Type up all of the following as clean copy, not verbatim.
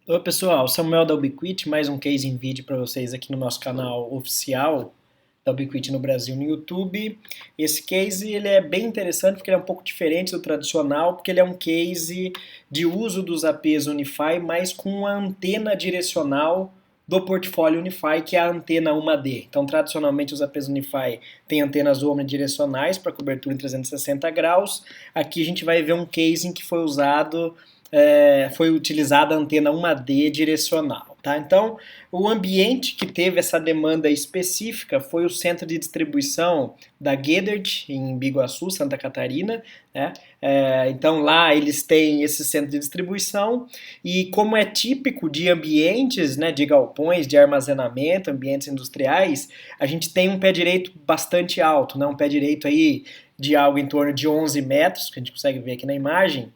Oi pessoal, Samuel da Ubiquiti, mais um case em vídeo para vocês aqui no nosso canal oficial da Ubiquiti no Brasil no YouTube. Esse case ele é bem interessante porque ele é um pouco diferente do tradicional, porque ele é um case de uso dos APs Unify, mas com a antena direcional do portfólio Unify, que é a antena 1D. Então, tradicionalmente, os APs Unify têm antenas omnidirecionais para cobertura em 360 graus. Aqui a gente vai ver um case em que foi utilizada a antena 1D direcional. Tá? Então, o ambiente que teve essa demanda específica foi o centro de distribuição da Gedert, em Biguaçu, Santa Catarina. Né? Então, lá eles têm esse centro de distribuição e, como é típico de ambientes, né, de galpões, de armazenamento, ambientes industriais, a gente tem um pé direito bastante alto, né? Um pé direito aí de algo em torno de 11 metros, que a gente consegue ver aqui na imagem,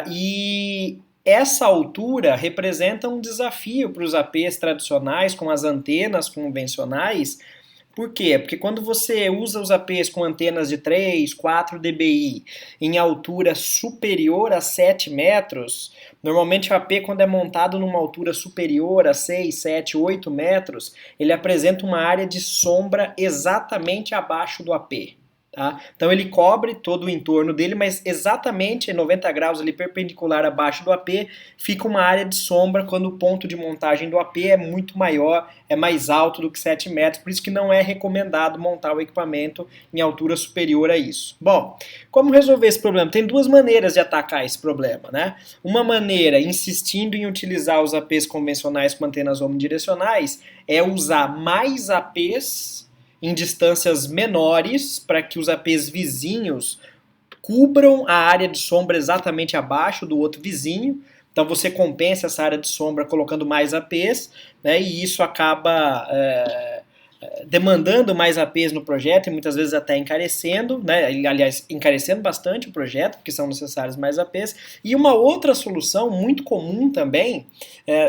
e essa altura representa um desafio para os APs tradicionais, com as antenas convencionais. Por quê? Porque quando você usa os APs com antenas de 3, 4 dBi em altura superior a 7 metros, normalmente o AP, quando é montado numa altura superior a 6, 7, 8 metros, ele apresenta uma área de sombra exatamente abaixo do AP. Tá? Então ele cobre todo o entorno dele, mas exatamente 90 graus ali perpendicular abaixo do AP fica uma área de sombra quando o ponto de montagem do AP é muito maior, é mais alto do que 7 metros, por isso que não é recomendado montar o equipamento em altura superior a isso. Bom, como resolver esse problema? Tem duas maneiras de atacar esse problema. Né? Uma maneira, insistindo em utilizar os APs convencionais com antenas omnidirecionais, é usar mais APs em distâncias menores para que os APs vizinhos cubram a área de sombra exatamente abaixo do outro vizinho. Então você compensa essa área de sombra colocando mais APs, né, e isso acaba demandando mais APs no projeto e muitas vezes até encarecendo, né? Aliás, encarecendo bastante o projeto, porque são necessários mais APs. E uma outra solução muito comum também,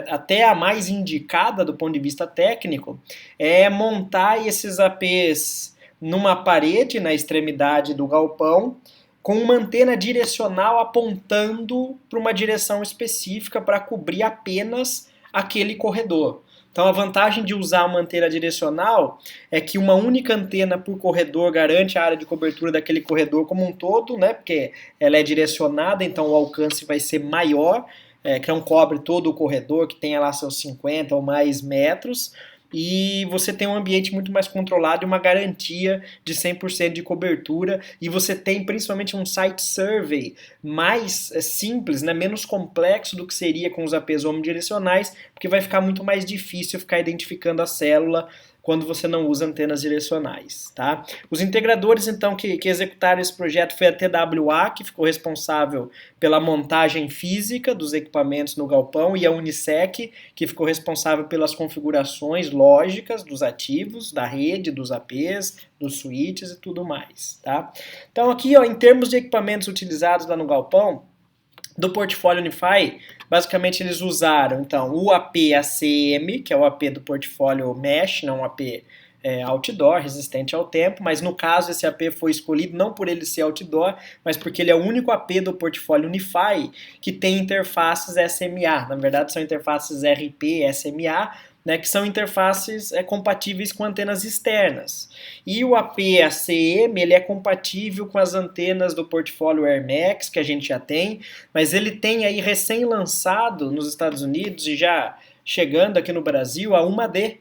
até a mais indicada do ponto de vista técnico, é montar esses APs numa parede na extremidade do galpão, com uma antena direcional apontando para uma direção específica para cobrir apenas aquele corredor. Então a vantagem de usar uma antena direcional é que uma única antena por corredor garante a área de cobertura daquele corredor como um todo, né? Porque ela é direcionada, então o alcance vai ser maior, que não cobre todo o corredor, que tenha lá seus 50 ou mais metros, e você tem um ambiente muito mais controlado e uma garantia de 100% de cobertura, e você tem principalmente um site survey mais simples, né, menos complexo do que seria com os APs omnidirecionais, porque vai ficar muito mais difícil ficar identificando a célula quando você não usa antenas direcionais. Tá? Os integradores, então, que executaram esse projeto foi a TWA, que ficou responsável pela montagem física dos equipamentos no galpão, e a Unisec, que ficou responsável pelas configurações lógicas dos ativos, da rede, dos APs, dos switches e tudo mais. Tá? Então aqui, ó, em termos de equipamentos utilizados lá no galpão, do portfólio Unify, basicamente eles usaram então o AP ACM, que é o AP do portfólio Mesh, não o AP outdoor, resistente ao tempo, mas no caso esse AP foi escolhido não por ele ser outdoor, mas porque ele é o único AP do portfólio Unify que tem interfaces SMA. Na verdade são interfaces RP, SMA, né, que são interfaces compatíveis com antenas externas. E o AP-ACM ele é compatível com as antenas do portfólio Air Max, que a gente já tem, mas ele tem aí recém-lançado nos Estados Unidos e já chegando aqui no Brasil a 1D,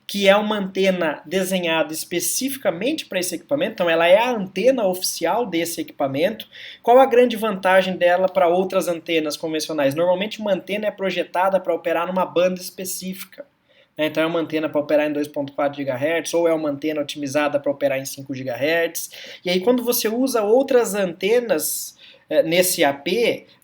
que é uma antena desenhada especificamente para esse equipamento, então ela é a antena oficial desse equipamento. Qual a grande vantagem dela para outras antenas convencionais? Normalmente uma antena é projetada para operar numa banda específica. Então é uma antena para operar em 2.4 GHz ou é uma antena otimizada para operar em 5 GHz. E aí quando você usa outras antenas nesse AP,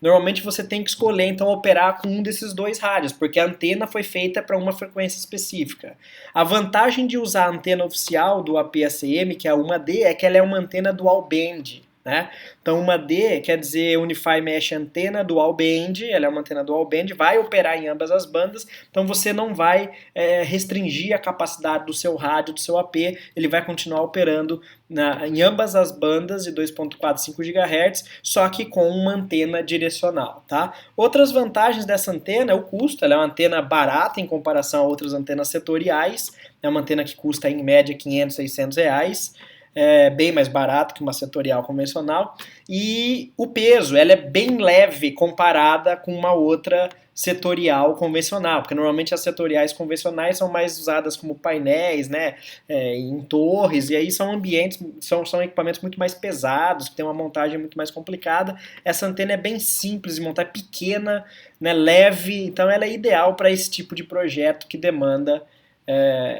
normalmente você tem que escolher então operar com um desses dois rádios, porque a antena foi feita para uma frequência específica. A vantagem de usar a antena oficial do AP-ACM, que é a 1D, é que ela é uma antena dual band. né? Então uma D quer dizer Unify Mesh Antena Dual Band, ela é uma antena Dual Band, vai operar em ambas as bandas, então você não vai restringir a capacidade do seu rádio, do seu AP, ele vai continuar operando em ambas as bandas de 2.45 GHz, só que com uma antena direcional, tá? Outras vantagens dessa antena é o custo, ela é uma antena barata em comparação a outras antenas setoriais, é uma antena que custa em média 500, 600 reais, bem mais barato que uma setorial convencional, e o peso, ela é bem leve comparada com uma outra setorial convencional, porque normalmente as setoriais convencionais são mais usadas como painéis, né, em torres, e aí são ambientes, são equipamentos muito mais pesados, que tem uma montagem muito mais complicada. Essa antena é bem simples de montar, é pequena, né, leve, então ela é ideal para esse tipo de projeto que demanda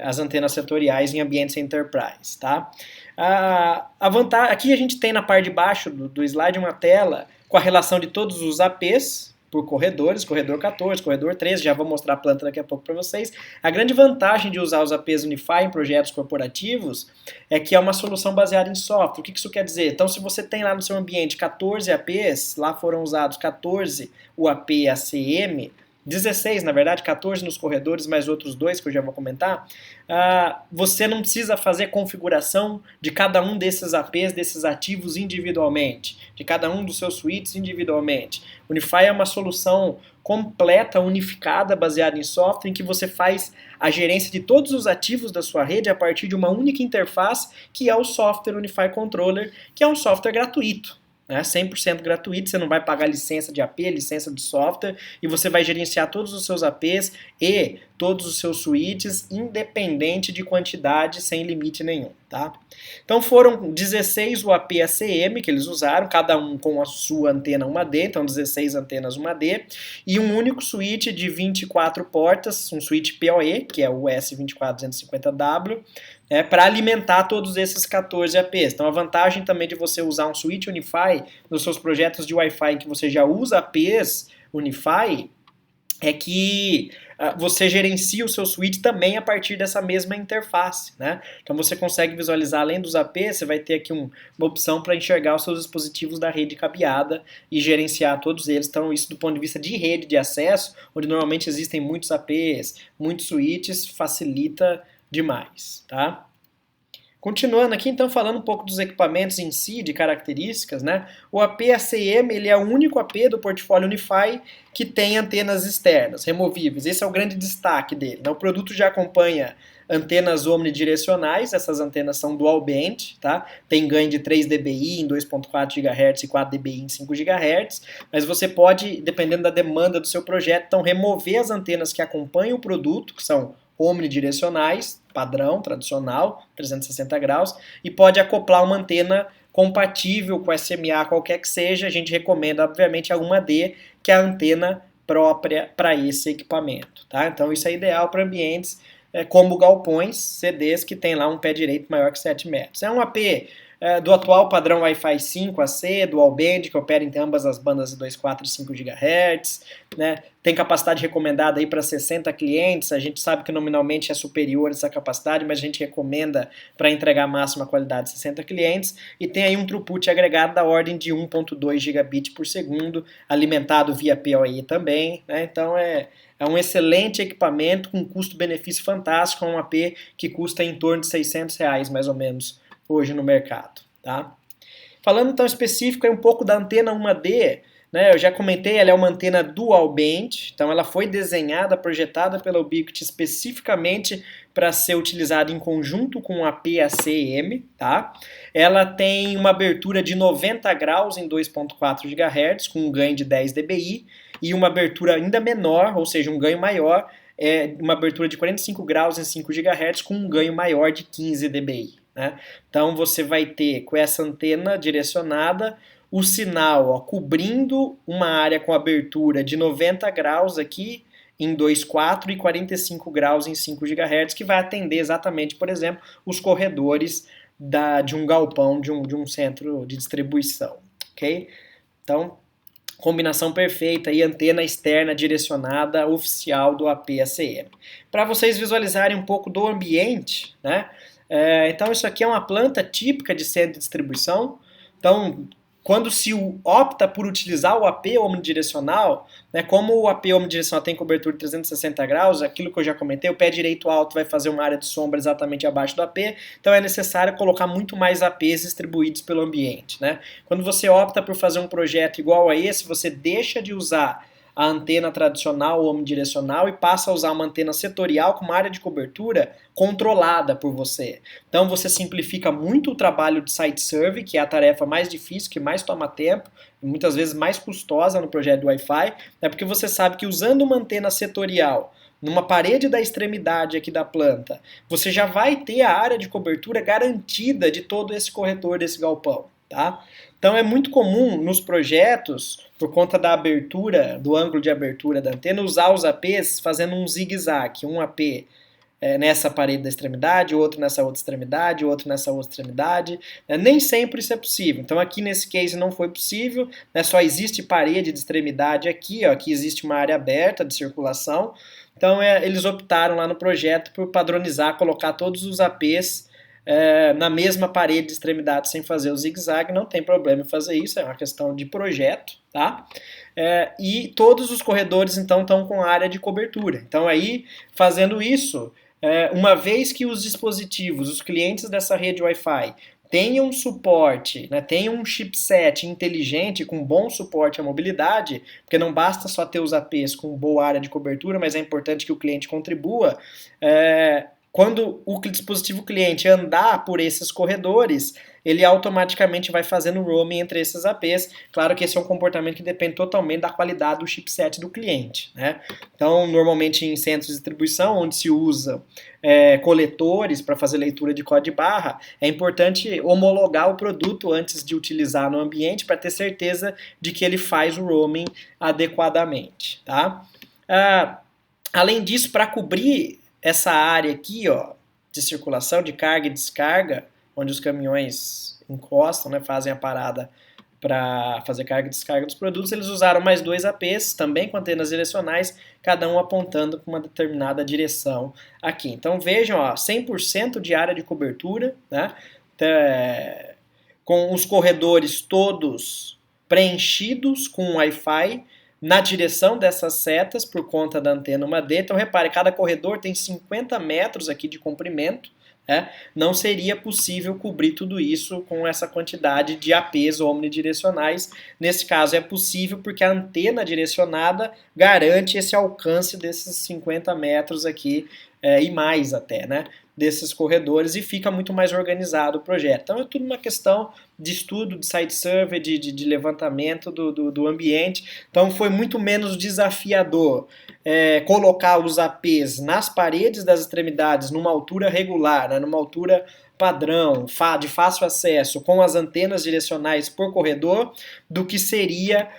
as antenas setoriais em ambientes enterprise, tá? A vantagem, aqui a gente tem na parte de baixo do slide uma tela com a relação de todos os APs por corredores, corredor 14, corredor 13, já vou mostrar a planta daqui a pouco para vocês. A grande vantagem de usar os APs Unify em projetos corporativos é que é uma solução baseada em software. O que isso quer dizer? Então, se você tem lá no seu ambiente 14 APs, lá foram usados 14 UAP ACM, 16, na verdade, 14 nos corredores, mais outros dois que eu já vou comentar, você não precisa fazer configuração de cada um desses APs, desses ativos individualmente, de cada um dos seus suítes individualmente. Unify é uma solução completa, unificada, baseada em software, em que você faz a gerência de todos os ativos da sua rede a partir de uma única interface, que é o software Unify Controller, que é um software gratuito. 100% gratuito, você não vai pagar licença de AP, licença de software, e você vai gerenciar todos os seus APs e todos os seus switches, independente de quantidade, sem limite nenhum, tá? Então foram 16 UAP ACM que eles usaram, cada um com a sua antena 1D, então 16 antenas 1D, e um único switch de 24 portas, um switch PoE, que é o S24250W, para alimentar todos esses 14 APs. Então a vantagem também de você usar um switch Unify nos seus projetos de Wi-Fi em que você já usa APs Unify é que você gerencia o seu switch também a partir dessa mesma interface, né? Então você consegue visualizar, além dos APs, você vai ter aqui uma opção para enxergar os seus dispositivos da rede cabeada e gerenciar todos eles. Então isso do ponto de vista de rede de acesso, onde normalmente existem muitos APs, muitos switches, facilita demais, tá? Continuando aqui, então, falando um pouco dos equipamentos em si, de características, né? O AP-ACM, ele é o único AP do portfólio Unify que tem antenas externas, removíveis. Esse é o grande destaque dele, né? O produto já acompanha antenas omnidirecionais, essas antenas são dual band, tá? Tem ganho de 3 dBi em 2.4 GHz e 4 dBi em 5 GHz, mas você pode, dependendo da demanda do seu projeto, então remover as antenas que acompanham o produto, que são omnidirecionais, padrão, tradicional, 360 graus, e pode acoplar uma antena compatível com SMA, qualquer que seja. A gente recomenda, obviamente, a 1D, que é a antena própria para esse equipamento, tá? Então isso é ideal para ambientes como galpões, CDs, que tem lá um pé direito maior que 7 metros. É um AP do atual padrão Wi-Fi 5 AC, Dual Band, que opera em ambas as bandas de 2.4 e 5 GHz, né? Tem capacidade recomendada aí para 60 clientes, a gente sabe que nominalmente é superior essa capacidade, mas a gente recomenda para entregar a máxima qualidade 60 clientes, e tem aí um throughput agregado da ordem de 1.2 gigabit por segundo, alimentado via PoE também, né? Então é um excelente equipamento com custo-benefício fantástico, um AP que custa em torno de R$600 mais ou menos hoje no mercado, tá? Falando então específico aí um pouco da antena 1D, né, eu já comentei, ela é uma antena dual band, então ela foi desenhada, projetada pela Ubiquiti especificamente para ser utilizada em conjunto com a PACM, tá? Ela tem uma abertura de 90 graus em 2.4 GHz, com um ganho de 10 dBi, e uma abertura ainda menor, ou seja, um ganho maior, uma abertura de 45 graus em 5 GHz, com um ganho maior de 15 dBi. Né? Então você vai ter com essa antena direcionada o sinal cobrindo uma área com abertura de 90 graus aqui em 2.4 e 45 graus em 5 GHz, que vai atender exatamente, por exemplo, os corredores de um galpão, de um centro de distribuição. Okay? Então, combinação perfeita e antena externa direcionada oficial do AP-ACM. Para vocês visualizarem um pouco do ambiente, né? Então isso aqui é uma planta típica de centro de distribuição. Então, quando se opta por utilizar o AP omnidirecional, né, como o AP omnidirecional tem cobertura de 360 graus, aquilo que eu já comentei, o pé direito alto vai fazer uma área de sombra exatamente abaixo do AP, então é necessário colocar muito mais APs distribuídos pelo ambiente, né? Quando você opta por fazer um projeto igual a esse, você deixa de usar a antena tradicional ou omnidirecional e passa a usar uma antena setorial com uma área de cobertura controlada por você. Então você simplifica muito o trabalho de site survey, que é a tarefa mais difícil, que mais toma tempo, e muitas vezes mais custosa no projeto do Wi-Fi, né, porque você sabe que usando uma antena setorial numa parede da extremidade aqui da planta, você já vai ter a área de cobertura garantida de todo esse corredor desse galpão. Tá? Então é muito comum nos projetos, por conta da abertura, do ângulo de abertura da antena, usar os APs fazendo um zigue-zague, um AP nessa parede da extremidade, outro nessa outra extremidade, outro nessa outra extremidade. Nem sempre isso é possível. Então aqui nesse case não foi possível, né? Só existe parede de extremidade aqui, ó, aqui existe uma área aberta de circulação. Então eles optaram lá no projeto por padronizar, colocar todos os APs na mesma parede de extremidade sem fazer o zigue-zague, não tem problema em fazer isso, é uma questão de projeto, tá? E todos os corredores então estão com área de cobertura. Então aí, fazendo isso, uma vez que os dispositivos, os clientes dessa rede Wi-Fi tenham suporte, né, tenham um chipset inteligente com bom suporte à mobilidade, porque não basta só ter os APs com boa área de cobertura, mas é importante que o cliente contribua, quando o dispositivo cliente andar por esses corredores, ele automaticamente vai fazendo roaming entre esses APs. Claro que esse é um comportamento que depende totalmente da qualidade do chipset do cliente, né? Então, normalmente em centros de distribuição, onde se usa coletores para fazer leitura de código de barra, é importante homologar o produto antes de utilizar no ambiente para ter certeza de que ele faz o roaming adequadamente, tá? Além disso, para cobrir essa área aqui, ó, de circulação, de carga e descarga, onde os caminhões encostam, né, fazem a parada para fazer carga e descarga dos produtos, eles usaram mais 2 APs, também com antenas direcionais, cada um apontando para uma determinada direção aqui. Então vejam, ó, 100% de área de cobertura, né, com os corredores todos preenchidos com Wi-Fi, na direção dessas setas por conta da antena 1D. Então repare, cada corredor tem 50 metros aqui de comprimento, né? Não seria possível cobrir tudo isso com essa quantidade de APs omnidirecionais. Nesse caso é possível porque a antena direcionada garante esse alcance desses 50 metros aqui e mais até, né? Desses corredores, e fica muito mais organizado o projeto. Então é tudo uma questão de estudo, de site survey, de levantamento do ambiente. Então foi muito menos desafiador colocar os APs nas paredes das extremidades numa altura regular, né, numa altura padrão, de fácil acesso, com as antenas direcionais por corredor, do que seria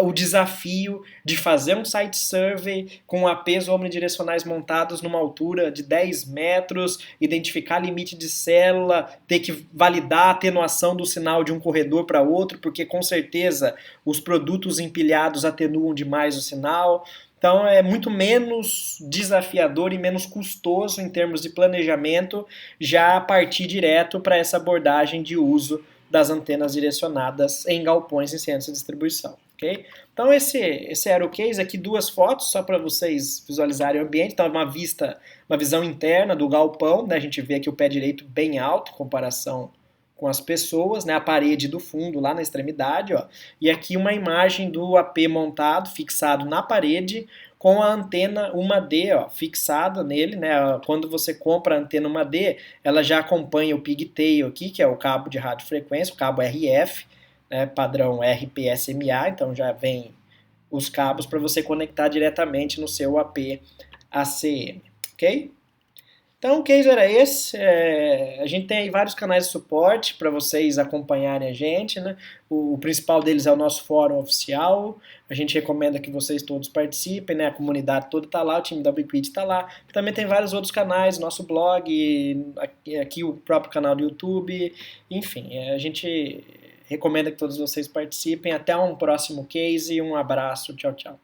o desafio de fazer um site survey com APs omnidirecionais montados numa altura de 10 metros, identificar limite de célula, ter que validar a atenuação do sinal de um corredor para outro, porque com certeza os produtos empilhados atenuam demais o sinal. Então é muito menos desafiador e menos custoso em termos de planejamento já partir direto para essa abordagem de uso das antenas direcionadas em galpões em centros de distribuição. Okay? Então esse era o case, aqui 2 fotos só para vocês visualizarem o ambiente. Então uma visão interna do galpão, né? A gente vê aqui o pé direito bem alto em comparação com as pessoas, né? A parede do fundo lá na extremidade, ó. E aqui uma imagem do AP montado, fixado na parede, com a antena 1D, ó, fixada nele, né? Quando você compra a antena 1D, ela já acompanha o pigtail aqui, que é o cabo de radiofrequência, o cabo RF, né, padrão RPSMA, então já vem os cabos para você conectar diretamente no seu AP ACM, ok? Então o case era esse, a gente tem aí vários canais de suporte para vocês acompanharem a gente, né? O principal deles é o nosso fórum oficial, a gente recomenda que vocês todos participem, né? A comunidade toda está lá, o time da Ubiquiti está lá, também tem vários outros canais, nosso blog, aqui o próprio canal do YouTube, enfim, a gente recomenda que todos vocês participem. Até um próximo case, um abraço, tchau, tchau.